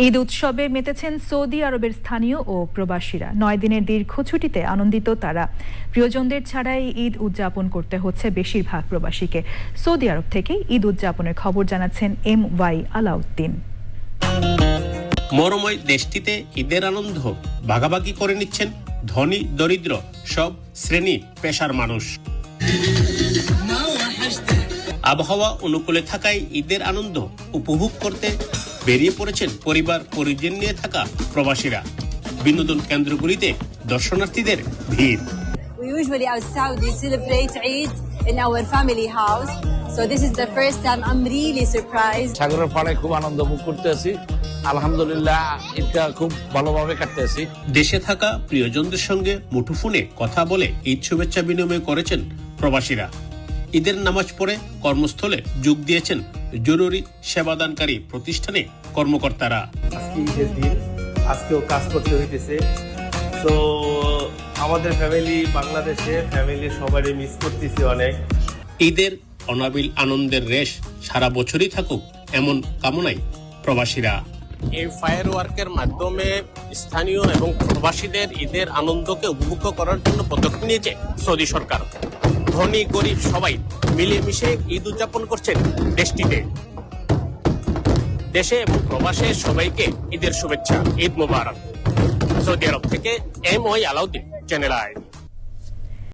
ঈদ উৎসবে মেতেছেন সৌদি আরবের স্থানীয় ও প্রবাসীরা। 9 দিনের দীর্ঘ ছুটিতে আনন্দিত তারা। প্রিয়জনদের ছাড়াই ঈদ উদযাপন করতে হচ্ছে বেশিরভাগ প্রবাসীকে। সৌদি আরব থেকে ঈদ উদযাপনের খবর জানাচ্ছেন MY আলাউদ্দিন। মরময় দেশটিতে ঈদের আনন্দ ভাগাভাগি করে নিচ্ছেন ধনী দরিদ্র সব শ্রেণী পেশার মানুষ। আবহাওয়া অনুকূলে থাকায় ঈদের আনন্দ উপভোগ করতে বেরিয়ে পড়েছেন পরিবার পরিজন নিয়ে থাকা প্রবাসীরা। বিনোদন কেন্দ্রগুলিতে দর্শনার্থীদের ভিড়। We usually as Saudi celebrate Eid in our family house. So this is the first time I'm really surprised. সাগরের পাড়ে খুব আনন্দ ভোগ করতেছি। আলহামদুলিল্লাহ ঈদটা খুব ভালোভাবে কাটতেছি। দেশে থাকা প্রিয়জনদের সঙ্গে মুঠোফোনে কথা বলে ঈদ শুভেচ্ছা বিনিময় করেছেন প্রবাসীরা। ঈদের নামাজ পড়ে কর্মস্থলে যোগ দিয়েছেন জরুরি সেবাদানকারী প্রতিষ্ঠানে কর্মকর্তারা। আজকে ঈদের দিন, আজকেও কাজ করতে হইতেছে। তো আমাদের ফ্যামিলি বাংলাদেশে ফ্যামিলি সবারই মিস করতেছি অনেক। ঈদের অনাবিল আনন্দের রেশ সারা বছরই থাকুক এমন কামনায় প্রবাসীরা। এই ফায়ার ওয়ার্কের মাধ্যমে স্থানীয় এবং প্রবাসীদের ঈদের আনন্দকে উপভোগ করার জন্য পদক্ষেপ নিয়েছে সৌদি সরকার। ধনী গরিব সবাই মিলেমিশে ঈদ উদযাপন করছেন দেশটিতে। দেশে এবং প্রবাসে সবাইকে ঈদের শুভেচ্ছা, ঈদ মোবারক। সৌদি আরব থেকে MY আলাউদ্দিন, চ্যানেল আই।